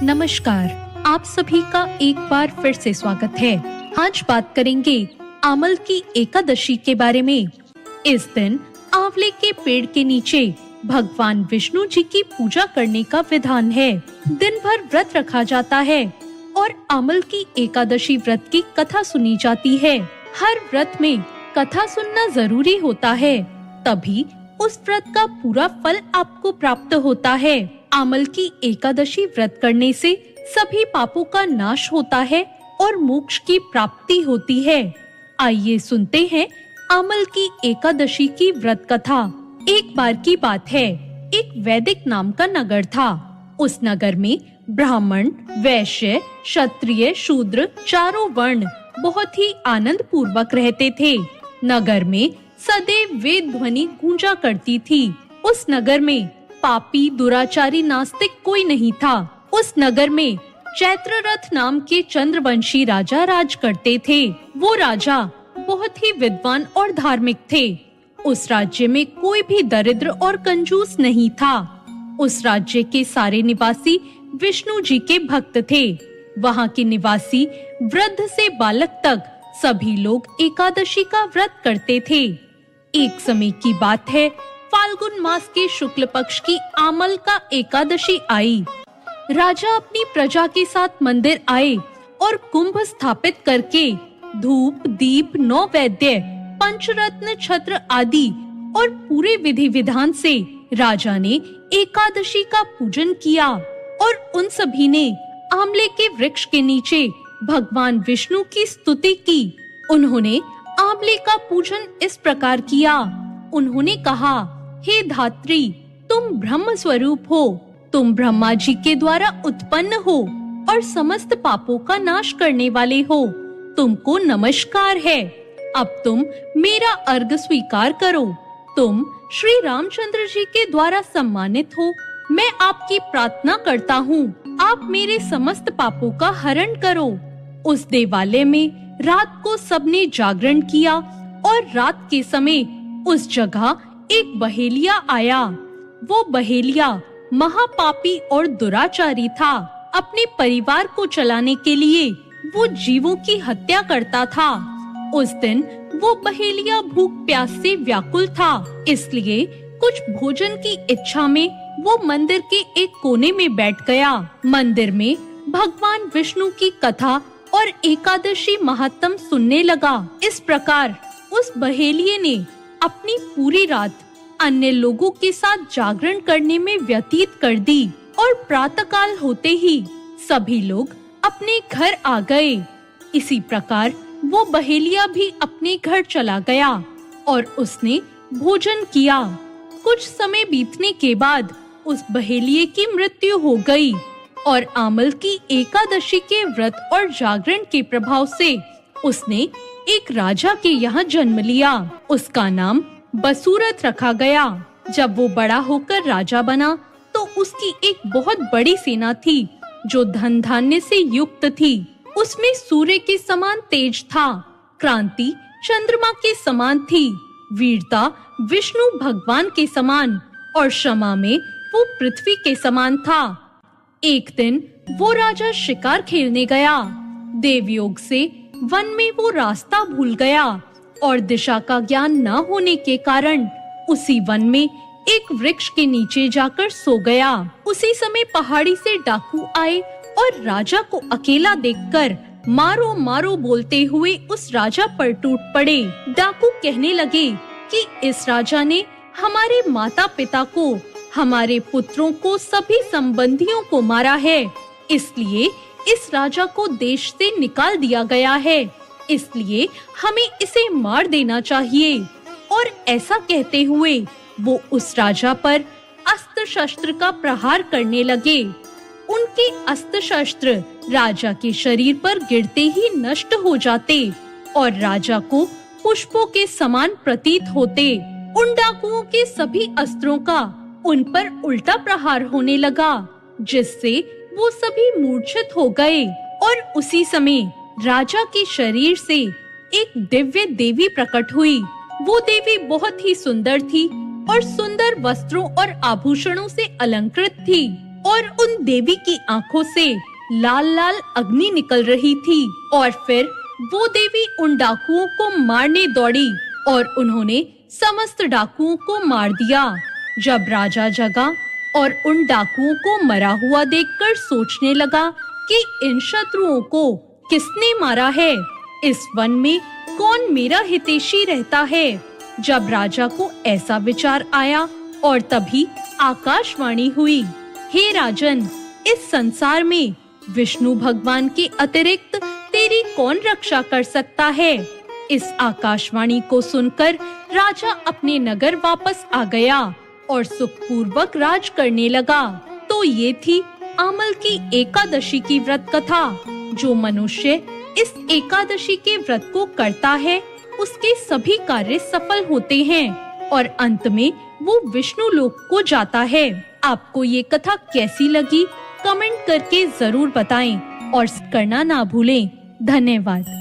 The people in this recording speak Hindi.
नमस्कार, आप सभी का एक बार फिर से स्वागत है। आज बात करेंगे आमल की एकादशी के बारे में। इस दिन आंवले के पेड़ के नीचे भगवान विष्णु जी की पूजा करने का विधान है। दिन भर व्रत रखा जाता है और आमल की एकादशी व्रत की कथा सुनी जाती है। हर व्रत में कथा सुनना जरूरी होता है, तभी उस व्रत का पूरा फल आपको प्राप्त होता है। आमल की एकादशी व्रत करने से सभी पापों का नाश होता है और मोक्ष की प्राप्ति होती है। आइए सुनते हैं आमल की एकादशी की व्रत कथा। एक बार की बात है, एक वैदिक नाम का नगर था। उस नगर में ब्राह्मण, वैश्य, क्षत्रिय, शूद्र चारों वर्ण बहुत ही आनंद पूर्वक रहते थे। नगर में सदैव वेद ध्वनि गूंजा करती थी। उस नगर में पापी, दुराचारी, नास्तिक कोई नहीं था। उस नगर में चैत्ररथ नाम के चंद्रवंशी राजा राज करते थे। वो राजा बहुत ही विद्वान और धार्मिक थे। उस राज्य में कोई भी दरिद्र और कंजूस नहीं था। उस राज्य के सारे निवासी विष्णु जी के भक्त थे। वहाँ के निवासी वृद्ध से बालक तक सभी लोग एकादशी का व्रत करते थे। एक समय की बात है, फाल्गुन मास के शुक्ल पक्ष की आमल का एकादशी आई। राजा अपनी प्रजा के साथ मंदिर आए और कुंभ स्थापित करके धूप, दीप, 9 वैद्य, पंचरत्न, छत्र आदि और पूरे विधि विधान से राजा ने एकादशी का पूजन किया और उन सभी ने आमले के वृक्ष के नीचे भगवान विष्णु की स्तुति की। उन्होंने आमले का पूजन इस प्रकार किया। उन्होंने कहा, हे धात्री, तुम ब्रह्म स्वरूप हो, तुम ब्रह्मा जी के द्वारा उत्पन्न हो और समस्त पापों का नाश करने वाले हो। तुमको नमस्कार है। अब तुम मेरा अर्घ स्वीकार करो। तुम श्री रामचंद्र जी के द्वारा सम्मानित हो। मैं आपकी प्रार्थना करता हूँ, आप मेरे समस्त पापों का हरण करो। उस देवालय में रात को सबने जागरण किया और रात के समय उस जगह एक बहेलिया आया। वो बहेलिया महापापी और दुराचारी था। अपने परिवार को चलाने के लिए वो जीवों की हत्या करता था। उस दिन वो बहेलिया भूख प्यास से व्याकुल था, इसलिए कुछ भोजन की इच्छा में वो मंदिर के एक कोने में बैठ गया। मंदिर में भगवान विष्णु की कथा और एकादशी महात्म सुनने लगा। इस प्रकार उस बहेलिये ने अपनी पूरी रात अन्य लोगों के साथ जागरण करने में व्यतीत कर दी और प्रातःकाल होते ही सभी लोग अपने घर आ गए। इसी प्रकार वो बहेलिया भी अपने घर चला गया और उसने भोजन किया। कुछ समय बीतने के बाद उस बहेलिये की मृत्यु हो गई और आमल की एकादशी के व्रत और जागरण के प्रभाव से उसने एक राजा के यहाँ जन्म लिया। उसका नाम बसूरत रखा गया। जब वो बड़ा होकर राजा बना तो उसकी एक बहुत बड़ी सेना थी जो धन धान्य से युक्त थी। उसमें सूर्य के समान तेज था, क्रांति चंद्रमा के समान थी, वीरता विष्णु भगवान के समान और क्षमा में वो पृथ्वी के समान था। एक दिन वो राजा शिकार खेलने गया। देवयोग से वन में वो रास्ता भूल गया और दिशा का ज्ञान न होने के कारण उसी वन में एक वृक्ष के नीचे जाकर सो गया। उसी समय पहाड़ी से डाकू आए और राजा को अकेला देखकर मारो मारो बोलते हुए उस राजा पर टूट पड़े। डाकू कहने लगे कि इस राजा ने हमारे माता पिता को, हमारे पुत्रों को, सभी संबंधियों को मारा है, इसलिए इस राजा को देश से निकाल दिया गया है, इसलिए हमें इसे मार देना चाहिए। और ऐसा कहते हुए वो उस राजा पर अस्त्र शस्त्र का प्रहार करने लगे। उनके अस्त्र शस्त्र राजा के शरीर पर गिरते ही नष्ट हो जाते और राजा को पुष्पों के समान प्रतीत होते। उन डाकुओं के सभी अस्त्रों का उन पर उल्टा प्रहार होने लगा, जिससे वो सभी मूर्छित हो गए। और उसी समय राजा के शरीर से एक दिव्य देवी प्रकट हुई। वो देवी बहुत ही सुंदर थी और सुंदर वस्त्रों और आभूषणों से अलंकृत थी और उन देवी की आंखों से लाल लाल अग्नि निकल रही थी। और फिर वो देवी उन डाकुओं को मारने दौड़ी और उन्होंने समस्त डाकुओं को मार दिया। जब राजा जगा और उन डाकुओं को मरा हुआ देखकर सोचने लगा कि इन शत्रुओं को किसने मारा है, इस वन में कौन मेरा हितैषी रहता है। जब राजा को ऐसा विचार आया और तभी आकाशवाणी हुई, हे राजन, इस संसार में विष्णु भगवान के अतिरिक्त तेरी कौन रक्षा कर सकता है। इस आकाशवाणी को सुनकर राजा अपने नगर वापस आ गया और सुखपूर्वक राज करने लगा। तो ये थी आमल की एकादशी की व्रत कथा। जो मनुष्य इस एकादशी के व्रत को करता है उसके सभी कार्य सफल होते हैं और अंत में वो विष्णु लोक को जाता है। आपको ये कथा कैसी लगी कमेंट करके जरूर बताएं और करना ना भूलें। धन्यवाद।